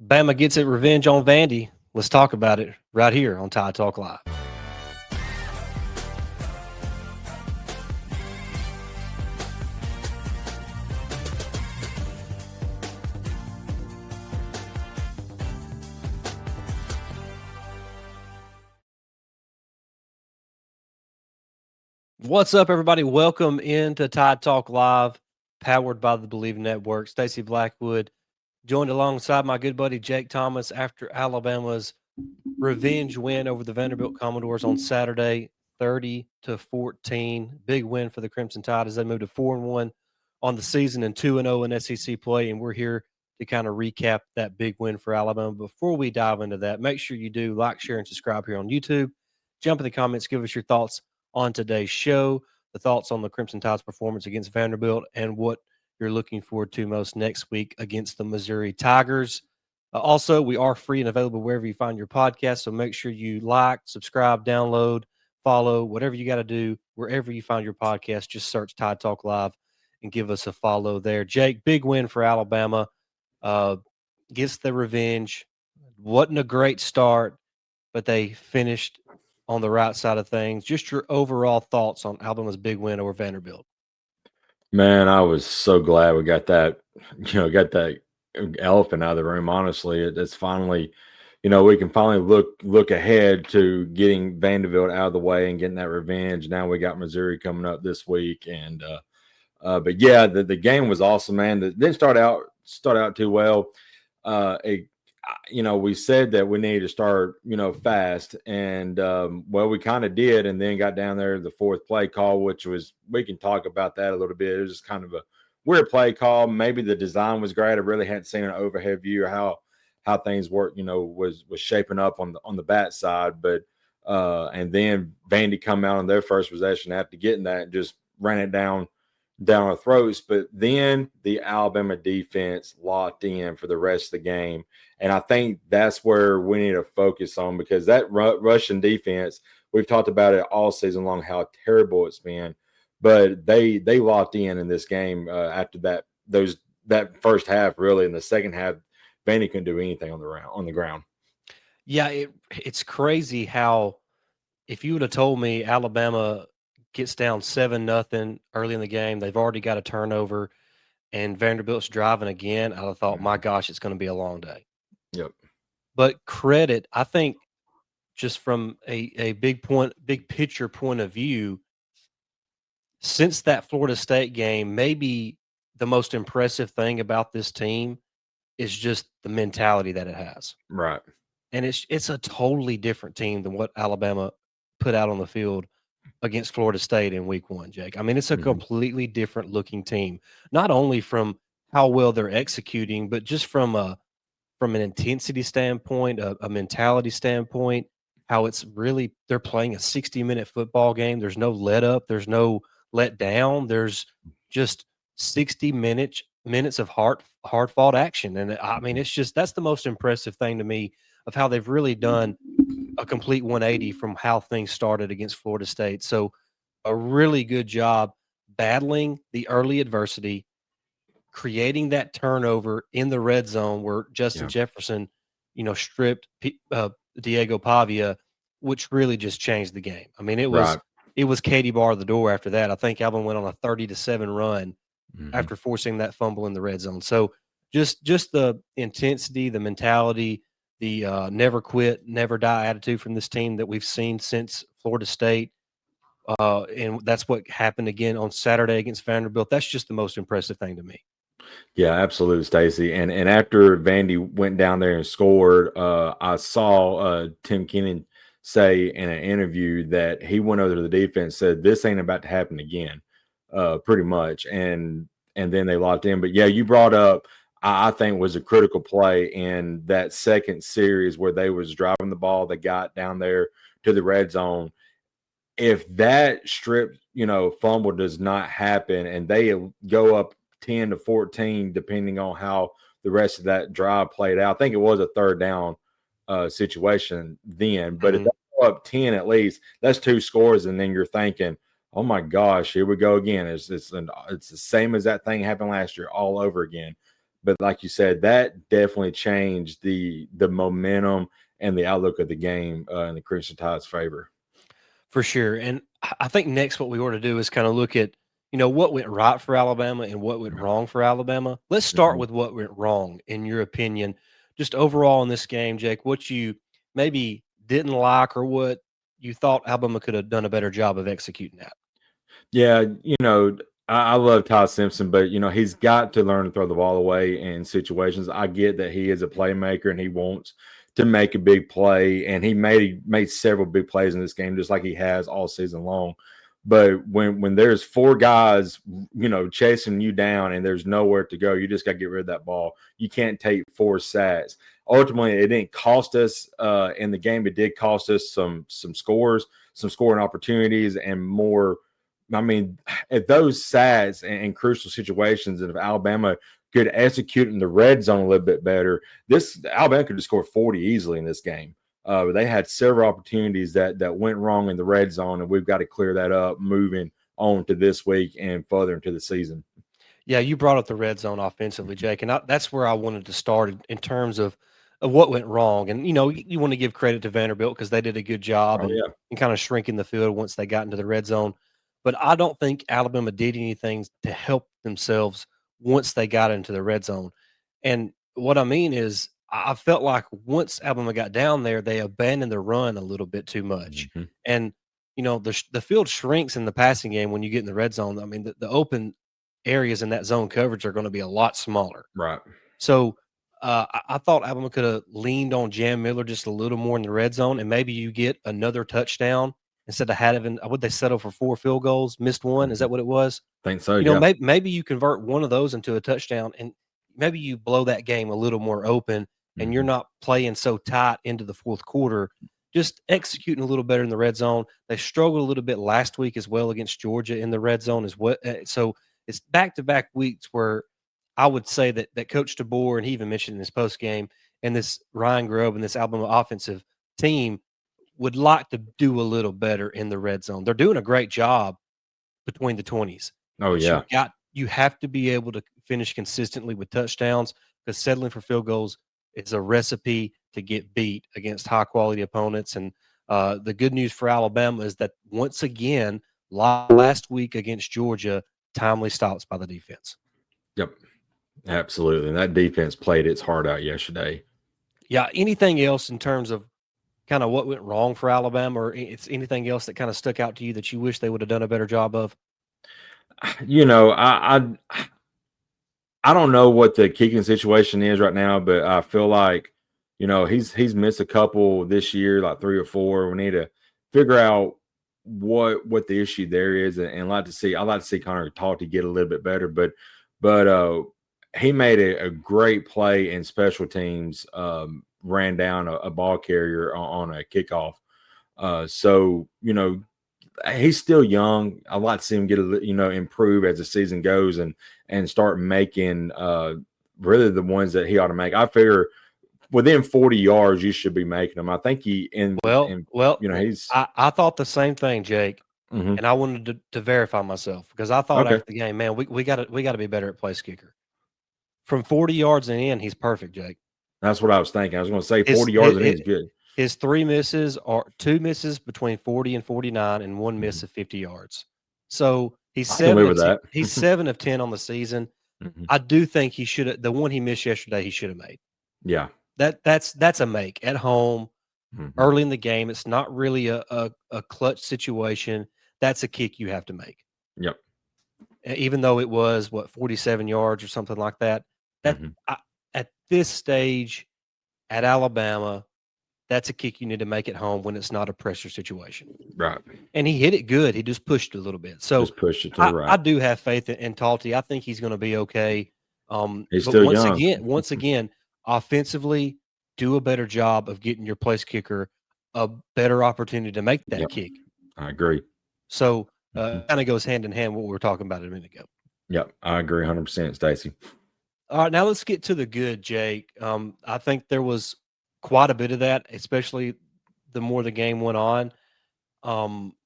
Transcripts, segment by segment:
Bama gets it revenge on Vandy. Let's talk about it right here on Ty Talk Live. What's up, everybody? Welcome into Tide Talk Live, powered by the Believe Network. Stacey Blackwood, joined alongside my good buddy Jake Thomas after Alabama's revenge win over the Vanderbilt Commodores on Saturday, 30-14. Big win for the Crimson Tide as they moved to 4-1 on the season and 2-0 in SEC play. And we're here to kind of recap that big win for Alabama. Before we dive into that, make sure you do like, share, and subscribe here on YouTube. Jump in the comments, give us your thoughts on today's show, the thoughts on the Crimson Tide's performance against Vanderbilt, and what you're looking forward to most next week against the Missouri Tigers. Also, we are free and available wherever you find your podcast, so make sure you like, subscribe, download, follow, whatever you got to do, wherever you find your podcast. Just search Tide Talk Live and give us a follow there. Jake, big win for Alabama. Gets the revenge. Wasn't a great start, but they finished on the right side of things. Just your overall thoughts on Alabama's big win over Vanderbilt. Man, I was so glad we got that, got that elephant out of the room. Honestly, it's finally, we can finally look ahead to getting Vanderbilt out of the way and getting that revenge. Now we got Missouri coming up this week, and but yeah, the game was awesome, man. It didn't start out too well. We said that we needed to start, fast, and we kind of did, and then got down there to the fourth play call, which was, we can talk about that a little bit. It was just kind of a weird play call. Maybe the design was great. I really hadn't seen an overhead view of how things work, was shaping up on the bat side, but and then Vandy come out on their first possession after getting that and just ran it down our throats. But then the Alabama defense locked in for the rest of the game. And I think that's where we need to focus on, because that Russian defense, we've talked about it all season long, how terrible it's been. But they locked in this game after that first half, really. In the second half, Vandy couldn't do anything on the ground. Yeah, it's crazy how, if you would have told me Alabama gets down 7-0 early in the game, they've already got a turnover, and Vanderbilt's driving again, I'd have thought, my gosh, it's going to be a long day. Yep. But credit, I think, just from a big picture point of view, since that Florida State game, maybe the most impressive thing about this team is just the mentality that it has. Right. And it's a totally different team than what Alabama put out on the field against Florida State in week 1, Jake. I mean, it's a completely different looking team, not only from how well they're executing, but just from an intensity standpoint, a mentality standpoint, how it's really, they're playing a 60-minute football game. There's no let up. There's no let down. There's just 60 minutes of hard fought action. And I mean, it's just, that's the most impressive thing to me of how they've really done a complete 180 from how things started against Florida State. So a really good job battling the early adversity, creating that turnover in the red zone where Justin Jefferson, stripped Diego Pavia, which really just changed the game. I mean, it was Katie bar the door after that. I think Alabama went on a 30-7 run after forcing that fumble in the red zone. So just the intensity, the mentality, the never quit, never die attitude from this team that we've seen since Florida State. And that's what happened again on Saturday against Vanderbilt. That's just the most impressive thing to me. Yeah, absolutely, Stacey. And after Vandy went down there and scored, I saw Tim Kennan say in an interview that he went over to the defense, said this ain't about to happen again, pretty much. And then they locked in. But yeah, you brought up, I think, was a critical play in that second series where they was driving the ball. They got down there to the red zone. If that strip, fumble does not happen and they go up 10-14, depending on how the rest of that drive played out. I think it was a third down situation then, but if they go up 10 at least, that's 2 scores, and then you're thinking, oh my gosh, here we go again. It's the same as that thing happened last year all over again. But like you said, that definitely changed the momentum and the outlook of the game in the Crimson Tide's favor. For sure. And I think next what we ought to do is kind of look at, what went right for Alabama and what went wrong for Alabama. Let's start Mhm. with what went wrong, in your opinion, just overall in this game, Jake, what you maybe didn't like or what you thought Alabama could have done a better job of executing that. Yeah, I love Ty Simpson, but he's got to learn to throw the ball away in situations. I get that he is a playmaker and he wants to make a big play, and he made several big plays in this game, just like he has all season long. But when there's four guys, chasing you down and there's nowhere to go, you just got to get rid of that ball. You can't take four sacks. Ultimately, it didn't cost us in the game. It did cost us some scores, some scoring opportunities, and more. I mean, at those sacks and crucial situations, and if Alabama could execute in the red zone a little bit better, this Alabama could have scored 40 easily in this game. But they had several opportunities that went wrong in the red zone, and we've got to clear that up moving on to this week and further into the season. Yeah, you brought up the red zone offensively, Mhm. Jake, and that's where I wanted to start in terms of what went wrong. And you want to give credit to Vanderbilt because they did a good job Oh yeah. and kind of shrinking the field once they got into the red zone. But I don't think Alabama did anything to help themselves once they got into the red zone. And what I mean is, I felt like once Alabama got down there, they abandoned the run a little bit too much. Mhm. And the field shrinks in the passing game when you get in the red zone. I mean, the open areas in that zone coverage are going to be a lot smaller. Right. So I thought Alabama could have leaned on Jam Miller just a little more in the red zone, and maybe you get another touchdown instead of having would they settle for 4 field goals, missed one? Is Mhm. that what it was? Think so. Yeah. Maybe you convert one of those into a touchdown, and maybe you blow that game a little more open, and you're Mhm. not playing so tight into the fourth quarter. Just executing a little better in the red zone. They struggled a little bit last week as well against Georgia in the red zone as well. So it's back to back weeks where I would say that Coach DeBoer, and he even mentioned in his post game, and this Ryan Grubb and this Alabama offensive team would like to do a little better in the red zone. They're doing a great job between the 20s, Oh but yeah. you have to be able to finish consistently with touchdowns because settling for field goals is a recipe to get beat against high quality opponents. And the good news for Alabama is that once again, last week against Georgia, timely stops by the defense. Yep. Absolutely. And that defense played its heart out yesterday. Yeah. Anything else in terms of kind of what went wrong for Alabama, or it's anything else that kind of stuck out to you that you wish they would have done a better job of? You know, I don't know what the kicking situation is right now, but I feel like, he's missed a couple this year, like three or four. We need to figure out what the issue there is, and I'd like to see Connor Talty get a little bit better, but he made a great play in special teams, ran down a ball carrier on a kickoff. So he's still young. I'd like to see him get improve as the season goes and start making really the ones that he ought to make. I figure within 40 yards you should be making them. I think he Well, in well, he's I thought the same thing, Jake, mhm. and I wanted to verify myself because I thought Okay. after the game, man, we got to be better at place kicker. From 40 yards and in, he's perfect, Jake. That's what I was thinking. I was going to say His 40 yards his and his he's good. his 3 misses are 2 misses between 40 and 49 and 1 miss Mhm. of 50 yards. So, I can live with that. he's 7 of 10 on the season. Mhm. I do think he should the one he missed yesterday, he should have made. Yeah. That's a make at home Mhm. early in the game. It's not really a clutch situation. That's a kick you have to make. Yep. Even though it was, what, 47 yards or something like that. That Mhm. I At this stage at Alabama, that's a kick you need to make at home when it's not a pressure situation. Right. And he hit it good. He just pushed it a little bit. So Just push it to the I right. do have faith in Talty. I think he's going to be okay. He's But still young. once again, offensively, do a better job of getting your place kicker a better opportunity to make that Yep. kick. I agree. So Mhm. kind of goes hand in hand what we were talking about a minute ago. Yep. I agree 100%, Stacy. All right, now let's get to the good, Jake. I think there was quite a bit of that, especially the more the game went on. Um,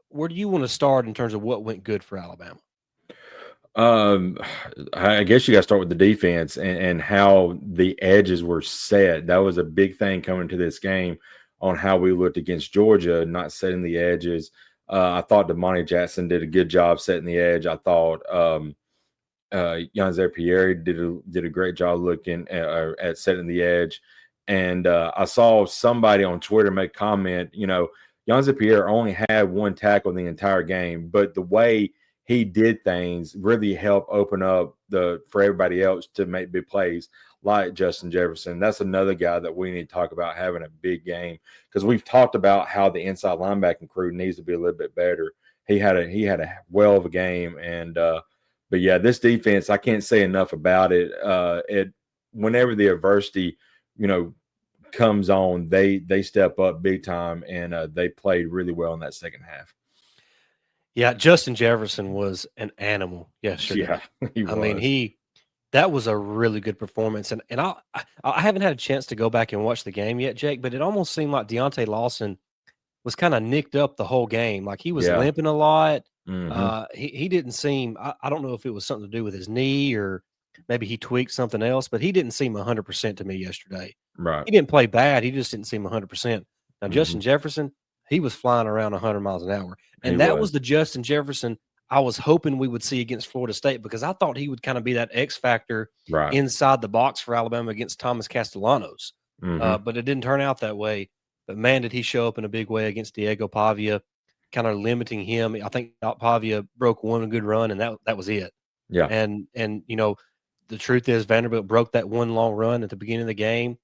where do you want to start in terms of what went good for Alabama? Um, I guess you got to start with the defense and how the edges were set. That was a big thing coming to this game on how we looked against Georgia, not setting the edges. I thought Damani Jackson did a good job setting the edge. I thought Yanzer Pierre did a great job looking at setting the edge. And I saw somebody on Twitter make comment, Yanzer Pierre only had one tackle the entire game, but the way he did things really helped open up for everybody else to make big plays like Justin Jefferson. That's another guy that we need to talk about having a big game, because we've talked about how the inside linebacking crew needs to be a little bit better. He had a well of a game, and but yeah, this defense, I can't say enough about it. Whenever the adversity, you know, comes on, they step up big time, and they played really well in that second half. Yeah, Justin Jefferson was an animal Yeah, yesterday. he I mean, was. that was a really good performance, and I haven't had a chance to go back and watch the game yet, Jake, but it almost seemed like Deontay Lawson was kinda nicked up the whole game, like, he was Yeah. limping a lot. Hmm. He didn't seem, I don't know if it was something to do with his knee or maybe he tweaked something else, but he didn't seem 100% to me yesterday. Right. He didn't play bad, he just didn't seem 100%. Now Hmm. Justin Jefferson, he was flying around 100 miles an hour, He and that was was. the Justin Jefferson I was hoping we would see against Florida State, because I thought he would kinda be that X factor Right. inside the box for Alabama against Thomas Castellanos, Hmm. but it didn't turn out that way. But man, did he show up in a big way against Diego Pavia, kinda limiting him. I think Pavia broke one good run, and that was it. Yeah. And the truth is Vanderbilt broke that one long run at the beginning of the game,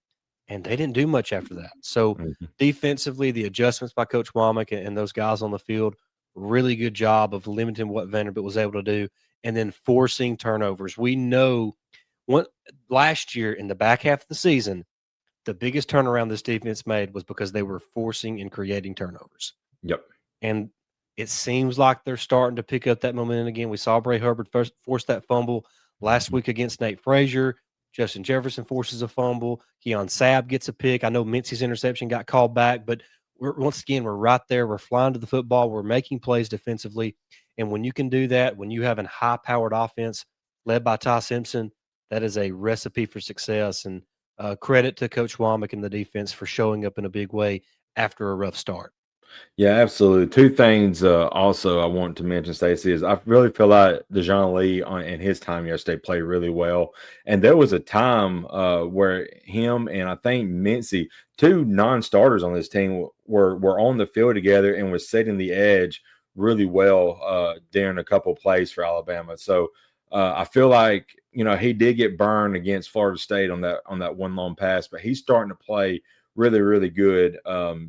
and they didn't do much after that. So, Hmm. defensively, the adjustments by Coach Womack and those guys on the field, really good job of limiting what Vanderbilt was able to do, and then forcing turnovers. We know what last year in the back half of the season, the biggest turnaround this defense made was because they were forcing and creating turnovers. Yep. And it seems like they're starting to pick up that momentum again. We saw Bray Hubbard first force that fumble last Hmm. week against Nate Frazier. Justin Jefferson forces a fumble. Keon Sabb gets a pick. I know Mincy's interception got called back, but once again, we're right there. We're flying to the football. We're making plays defensively. And when you can do that, when you have a high powered offense led by Ty Simpson, that is a recipe for success. And credit to Coach Womack and the defense for showing up in a big way after a rough start. Yeah, absolutely. Two things also I want to mention, Stacey, is I really feel like Dejoun Lee in his time yesterday played really well. And there was a time where him and I think Mincy, two non-starters on this team, were on the field together and was setting the edge really well during a couple plays for Alabama. So I feel like he did get burned against Florida State on that one long pass, but he's starting to play really, really good.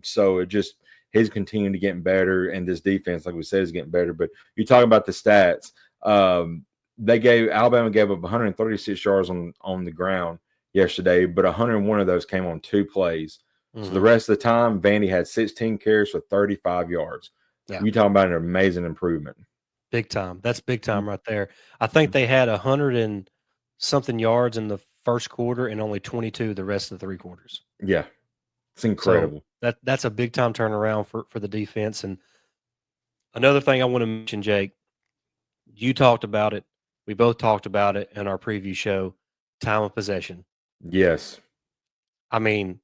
So it just he's continuing to get better, and this defense, like we said, is getting better. But you talk about the stats. Alabama gave up 136 yards on the ground yesterday, but 101 of those came on two plays. So the Mhm. rest of the time, Vandy had 16 carries for 35 yards. Yeah, You talking about an amazing improvement? big time. That's big Mhm. time right there. I think Mhm. they had 100 and something yards in the first quarter and only 22 the rest of the 3 quarters. Yeah, it's So, incredible. that's a big time turnaround for the defense. And another thing I wanna mention, Jake, you talked about it. We both talked about it in our preview show, time of possession. Yes, I mean,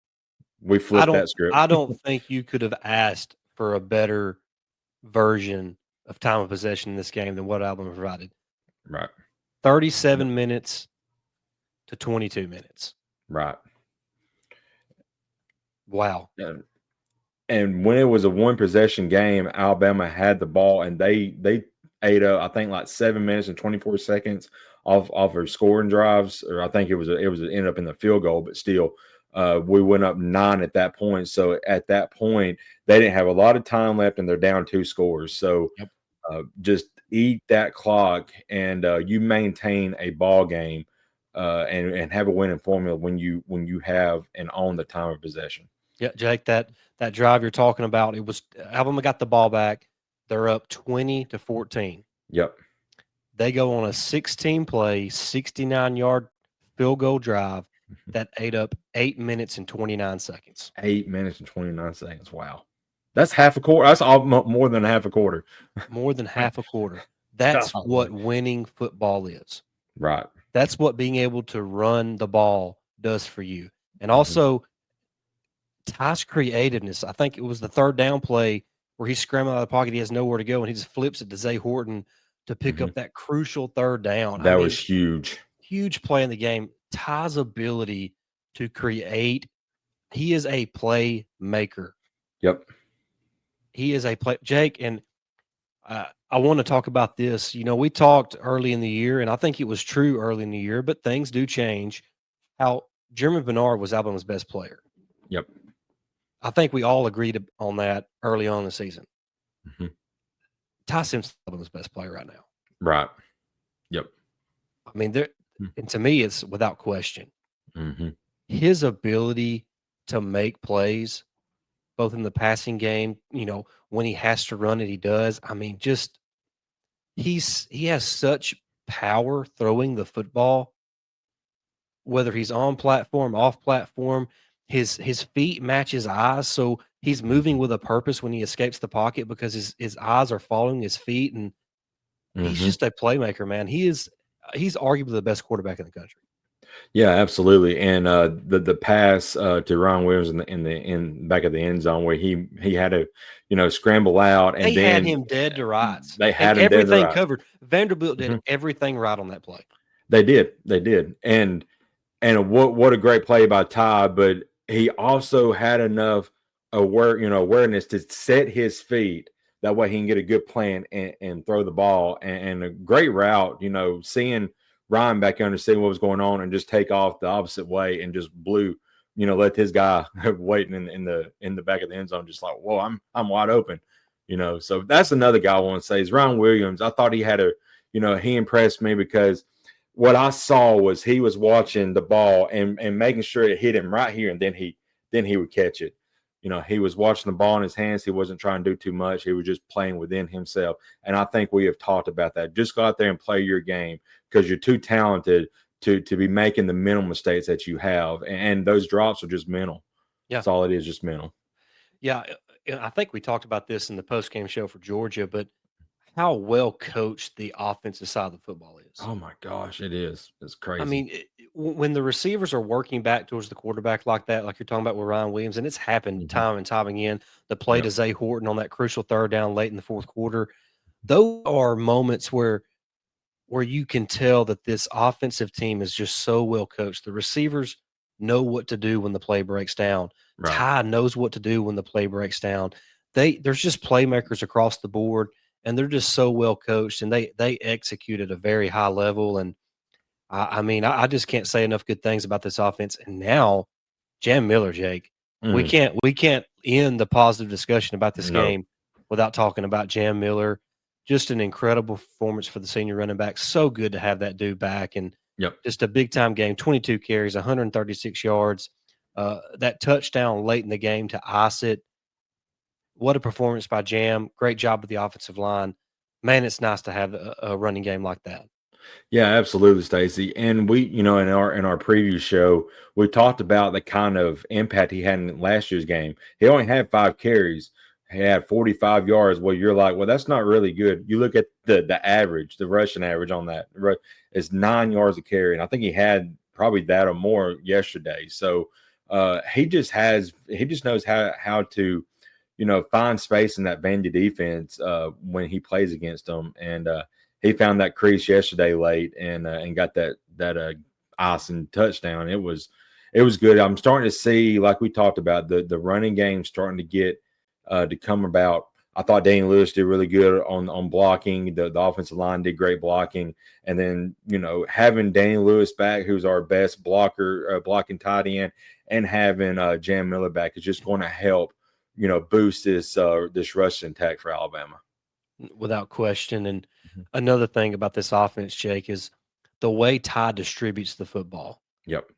we I flipped don't that script. I don't think you could have asked for a better version of time of possession in this game than what Alabama provided. Right, 37 minutes to 22 minutes. right. Wow. Yeah. And when it was a one possession game, Alabama had the ball and they ate up, I think, like 7 minutes and 24 seconds off of scoring drives, or I think it ended up in the field goal, but still, we went up 9 at that point. So at that point, they didn't have a lot of time left, and they're down 2 scores. So Yep. just eat that clock, and you maintain a ball game, and have a winning formula when you have and own the time of possession. Yeah, Jake, that drive you're talking about, it was Alabama got the ball back. They're up 20 to 14. Yep. They go on a 16 play, 69-yard field goal drive that ate up 8 minutes and 29 seconds. 8 minutes and 29 seconds. Wow. That's half a quarter. That's all more than half a quarter. More than half a quarter. That's Golly. what winning football is. Right. That's what being able to run the ball does for you. And Mhm. also, Ty's creativeness. I think it was the third down play where he's scrambling out of the pocket. He has nowhere to go, and he just flips it to Zay Horton to pick Mhm. up that crucial third down. I That was mean, huge. huge play in the game. Ty's ability to create, he is a playmaker. Yep. He is a play. Jake, and I want to talk about this. We talked early in the year, and I think it was true early in the year, but things do change. How Jeremy Bernard was Alabama's best player. Yep. I think we all agreed on that early on in the season. Mhm. Ty Simpson is Alabama's best player right now. Right. Yep. I mean, and to me, it's without question. Mhm. His ability to make plays, both in the passing game, when he has to run it, he does. I mean, just he has such power throwing the football, whether he's on platform, off platform. His feet match his eyes, so he's moving with a purpose when he escapes the pocket because his eyes are following his feet, and he's Mhm. just a playmaker, man. He's arguably the best quarterback in the country. Yeah, absolutely. And the pass to Ron Williams in back of the end zone where he had to, scramble out, and They had then him dead to rights they and had him dead to everything rights. covered. Vanderbilt did Mhm. everything right on that play. They did. They did. And what a great play by Ty, but he also had enough awareness to set his feet. That way he can get a good plan and throw the ball and a great route, seeing Ryan back under, seeing what was going on and just take off the opposite way and just blew, let his guy waiting in the back of the end zone, just like, whoa, I'm wide open. So that's another guy I want to say is Ryan Williams. I thought he had he impressed me because what I saw was he was watching the ball and making sure it hit him right here, and then he would catch it. He was watching the ball in his hands. He wasn't trying to do too much. He was just playing within himself. And I think we have talked about that. Just go out there and play your game because you're too talented to be making the mental mistakes that you have. And those drops are just mental. Yeah. That's all it is, just mental. Yeah. I think we talked about this in the post-game show for Georgia, but how well coached the offensive side of the football is. Oh my gosh, it is. It's I crazy. mean, when the receivers are working back towards the quarterback like that, like you're talking about with Ryan Williams, and it's happened Mhm. time and time again, the play to Yep. Zay Horton on that crucial third down late in the fourth quarter, those are moments where you can tell that this offensive team is just so well coached. The receivers know what to do when the play breaks down. Right. Ty knows what to do when the play breaks down. There's just playmakers across the board, and they're just so well coached, and they execute at a very high level. And I mean, I just can't say enough good things about this offense. And now, Jam Miller, Jake, Mm. we can't end the positive discussion about this No. game without talking about Jam Miller. Just an incredible performance for the senior running back. So good to have that dude back, and Yep. just a big time game. 22 carries, 136 yards. That touchdown late in the game to ice it. What a performance by Jam! Great job with the offensive line. Man, it's nice to have a running game like that. Yeah, absolutely, Stacey. And we, in our preview show, we talked about the kind of impact he had in last year's game. He only had 5 carries. He had 45 yards. Well, you're like, well, that's not really good. You look at the average, the rushing average on that is 9 yards a carry, and I think he had probably that or more yesterday. So he just knows how to find space in that Vandy defense when he plays against them, and he found that crease yesterday late and got that icing touchdown. It was good. I'm starting to see, like we talked about, the running game starting to get to come about. I thought Daniel Lewis did really good on blocking. The offensive line did great blocking, and then having Daniel Lewis back, who's our best blocker, blocking tight end, and having Jam Miller back is just going to help boost this rushing attack for Alabama. Without question. And Mhm. another thing about this offense, Jake, is the way Ty distributes the football. Yep.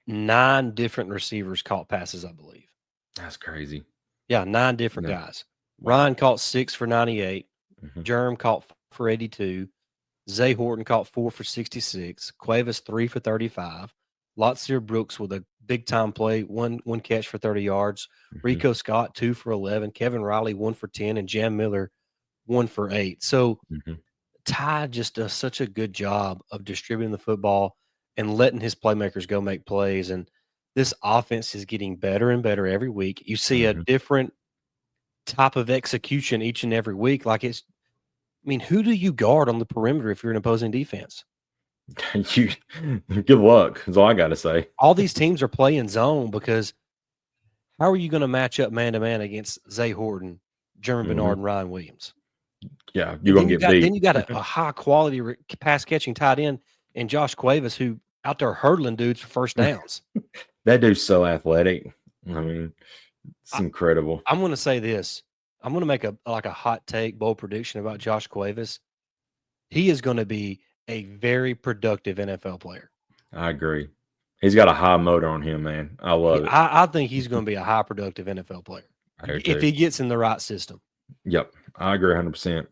9 different receivers caught passes, I believe. That's crazy. Yeah, 9 different Yeah. guys. Wow. Ryan caught 6 for 98. Mhm. Jerm caught 4 for 82. Zay Horton caught 4 for 66. Cuevas 3 for 35. Lotsier Brooks with a big time play, one catch for 30 yards. Mhm. Rico Scott 2 for 11. Kevin Riley 1 for 10, and Jam Miller 1 for 8. So Mhm. Ty just does such a good job of distributing the football and letting his playmakers go make plays. And this offense is getting better and better every week. You see a Mhm. different type of execution each and every week. Like I mean, who do you guard on the perimeter if you're an opposing defense? You good luck is all I gotta say. All these teams are playing zone because how are you going to match up man to man against Zay Horton, German Bernard, Mhm. and Ryan Williams? Yeah, you're And gonna get beat. then you got a high quality pass catching tight end and Josh Cuevas who out there hurdling dudes for first downs. That dude's so athletic. I mean, it's I, incredible. I'm going to say this. I'm going to make a hot take, bold prediction about Josh Cuevas. He is going to be a very productive NFL player. I agree. He's got a high motor on him, man. I love it. I think he's going to be a high productive NFL player I do if too. he gets in the right system. Yep, I agree 100%.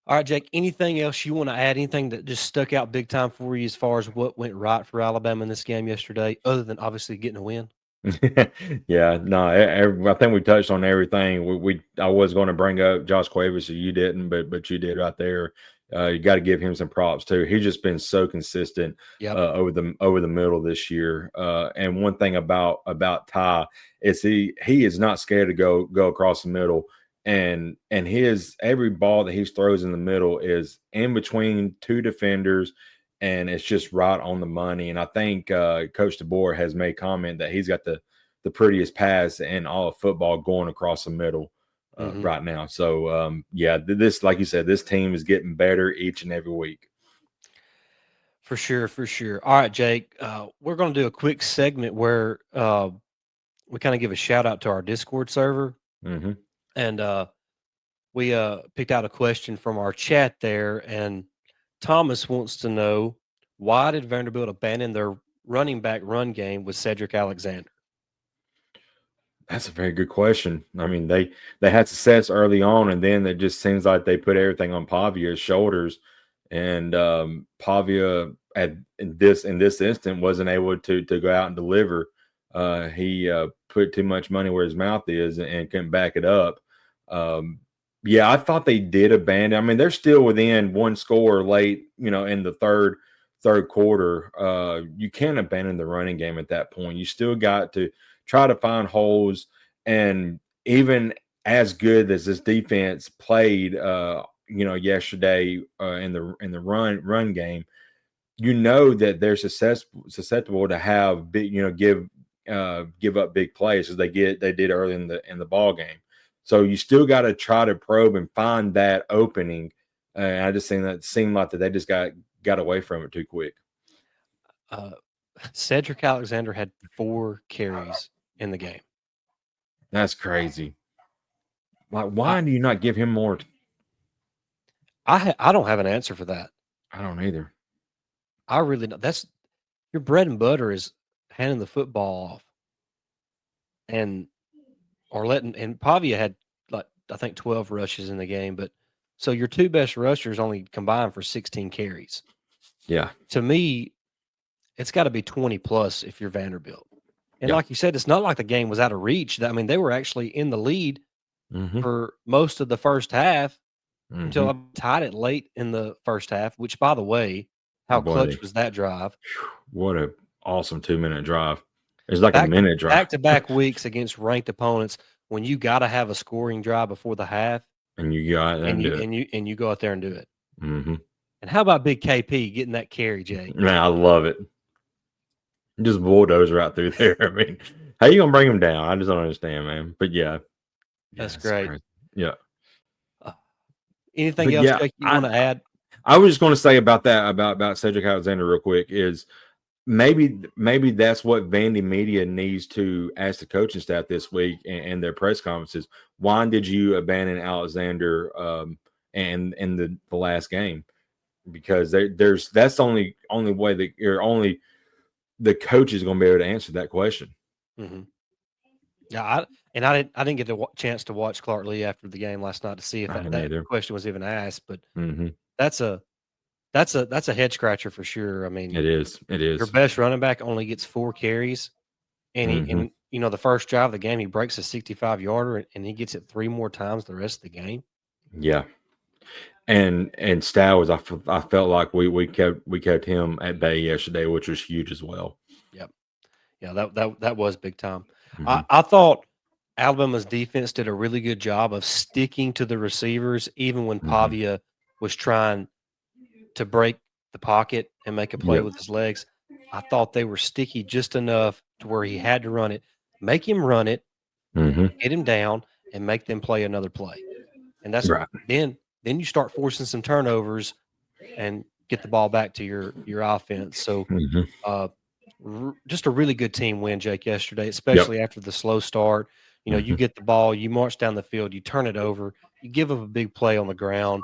All right, Jake, anything else you want to add? Anything that just stuck out big time for you as far as what went right for Alabama in this game yesterday, other than obviously getting a win? Yeah, no, I think we touched on everything. I was going to bring up Josh Cuevas, so you didn't, but you did right there. You got to give him some props too. He's just been so consistent Yep. over the middle this year. And one thing about Ty is he is not scared to go across the middle. And his every ball that he throws in the middle is in between two defenders, and it's just right on the money. And I think Coach DeBoer has made comment that he's got the prettiest pass in all of football going across the middle right now. So yeah, this, like you said, this team is getting better each and every week. For sure, for sure. All right, Jake, we're going to do a quick segment where we kind of give a shout out to our Discord server, Hmm. and we picked out a question from our chat there, and Thomas wants to know why did Vanderbilt abandon their running back run game with Cedric Alexander? That's a very good question. I mean, they had success early on, and then it just seems like they put everything on Pavia's shoulders, and Pavia in this instant wasn't able to go out and deliver. He put too much money where his mouth is and couldn't back it up. Um, yeah, I thought they did abandon. I mean, they're still within one score late, in the third quarter. You can't abandon the running game at that point. You still got to try to find holes. And even as good as this defense played, yesterday in the run game, that they're susceptible to have big, give up big plays as they did early in the ball game. So you still got to try to probe and find that opening. And I just think that seemed like that they just got away from it too quick. Uh, Cedric Alexander had 4 carries in the game. That's crazy. Like, I why do you not give him more? I don't have an answer for that. I don't either. I really don't. That's your bread and butter is handing the football off and or letting and Pavia had like I think 12 rushes in the game, but so your 2 best rushers only combined for 16 carries. Yeah, To me, it's got to be 20 plus if you're Vanderbilt. And yeah. like you said, it's not like the game was out of reach. I mean, they were actually in the lead Mm-hmm. for most of the first half until Mm-hmm. I tied it late in the first half, which by the way, how Boy, clutch was that drive? what a awesome 2 minute drive. It's like a Back to minute drive, back to back weeks against ranked opponents when you got to have a scoring drive before the half and you go out there and do it. and you go out there and do it. Mm-hmm. And how about Big KP getting that carry, Jake? Man, I love it. Just bulldozer right through there. I mean, how you gonna bring him down? I just don't understand, man. But yeah, That's it's great. crazy. Yeah, Uh, anything but else, yeah, Jake, you I want to add? I was just going to say about that about Cedric Alexander real quick is maybe that's what Vandy Media needs to ask the coaching staff this week and their press conferences. Why did you abandon Alexander and in the last game? Because that's the only way that you're only the coach is going to be able to answer that question. Mm-hmm. Yeah, I didn't get the chance to watch Clark Lee after the game last night to see if I didn't that either. question was even asked, but Mm-hmm. that's a that's a head scratcher for sure. I mean, It is. It your is. best running back only gets 4 carries, and Mm-hmm. the first drive of the game he breaks a 65 yarder and he gets it 3 more times the rest of the game. Yeah. And Stowers, I felt like we kept him at bay yesterday, which was huge as well. Yep. Yeah, that was big time. Hmm. I thought Alabama's defense did a really good job of sticking to the receivers, even when Hmm. Pavia was trying to break the pocket and make a play Yep. with his legs. I thought they were sticky just enough to where he had to run it, make him run it, Hmm. get him down, and make them play another play. And that's Right. then you start forcing some turnovers and get the ball back to your offense. So Hmm. uh, just a really good team win, Jake, yesterday, Yep. especially after the slow start. You know, you Hmm. get the ball, you march down the field, you turn it over, you give up a big play on the ground,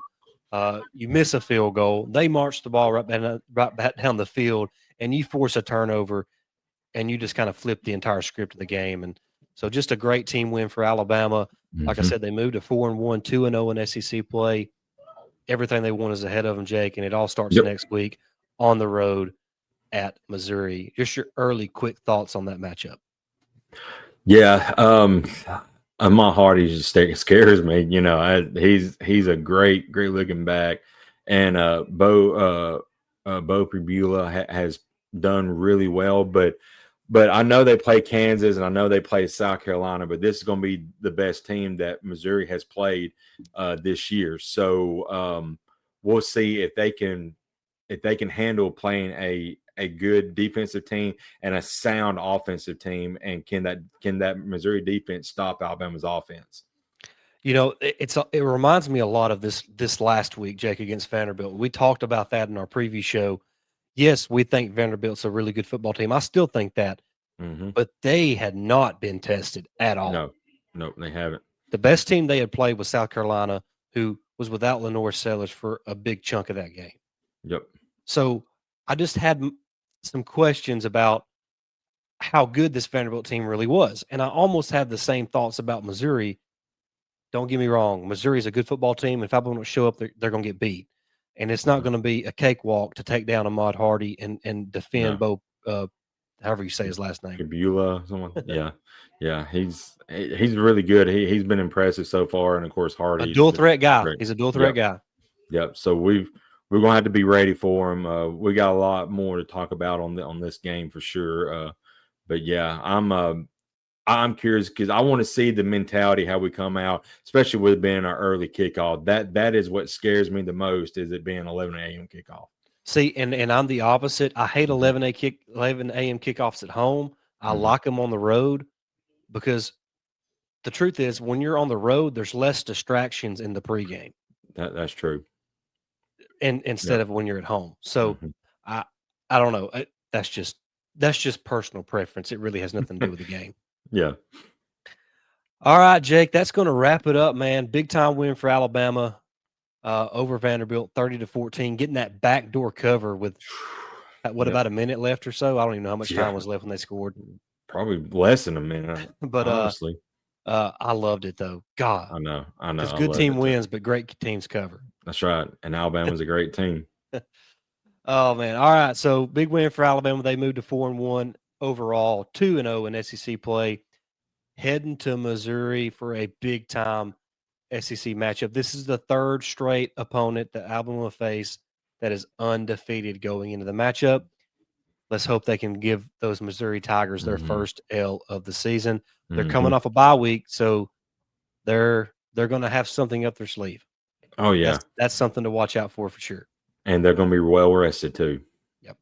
you miss a field goal. They march the ball right back down the field, and you force a turnover, and you just kind of flip the entire script of the game. And so, just a great team win for Alabama. Like I Hmm. said, they moved to 4-1, 2-0 in SEC play. Everything they want is ahead of them, Jake, and it all starts Yep. next week on the road at Missouri. Just your early quick thoughts on that matchup. Yeah. My heart, he just scares me. He's a great looking back, and Bo Pribula has done really well. But I know they play Kansas and I know they play South Carolina, but this is going to be the best team that Missouri has played this year. So we'll see if they can handle playing a good defensive team and a sound offensive team, and can that Missouri defense stop Alabama's offense? You know, it reminds me a lot of this last week, Jake, against Vanderbilt. We talked about that in our preview show. Yes, we think Vanderbilt's a really good football team. I still think that, Hmm. but they had not been tested at all. No, no, they haven't. The best team they had played was South Carolina, who was without Lenore Sellers for a big chunk of that game. Yep. So I just had some questions about how good this Vanderbilt team really was, and I almost had the same thoughts about Missouri. Don't get me wrong, Missouri is a good football team. If Alabama don't show up, they're going to get beat, and it's not Mhm. going to be a cakewalk to take down Ahmad Hardy and defend No, Bo, however you say his last name. Kabula, someone. Yeah, yeah. He's really good. He's been impressive so far, and of course A Hardy's dual been threat guy. great. He's a dual threat Yep. guy. Yep. So we're gonna have to be ready for him. We got a lot more to talk about on this game for sure. But yeah, I'm curious because I want to see the mentality how we come out, especially with being our early kickoff. That is what scares me the most, is it being 11 a.m. kickoff. See, and I'm the opposite. I hate Hmm. 11 a.m. kickoffs at home. I Hmm. like them on the road because the truth is, when you're on the road, there's less distractions in the pregame, That's true. and instead Yep. of when you're at home. So Hmm. I I don't know. That's just personal preference. It really has nothing to do with the game. Yeah. All right, Jake, that's going to wrap it up, man. Big time win for Alabama over Vanderbilt, 30-14, getting that backdoor cover with what Yep. about a minute left or so? I don't even know how much time Yeah. was left when they scored, Probably less than a minute, but honestly. I loved it though. God, I know. I know. because I good love team it too. wins, but great teams cover. That's right. And Alabama's a great team. Oh man! All right, so big win for Alabama. They moved to 4-1 overall, 2-0 in SEC play. Heading to Missouri for a big time SEC matchup. This is the third straight opponent that Alabama will face that is undefeated going into the matchup. Let's hope they can give those Missouri Tigers their Hmm. first L of the season. They're Hmm. coming off a bye week, so they're going to have something up their sleeve. Oh yeah, That's something to watch out for sure. and they're going to be well rested too. Yep.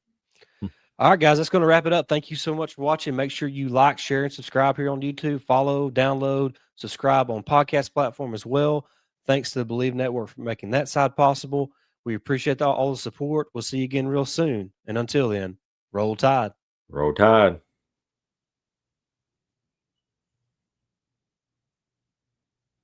All right, guys, that's going to wrap it up. Thank you so much for watching. Make sure you like, share, and subscribe here on YouTube. Follow, download, subscribe on podcast platform as well. Thanks to the Believe Network for making that side possible. We appreciate all the support. We'll see you again real soon. And until then, roll tide. Roll Tide.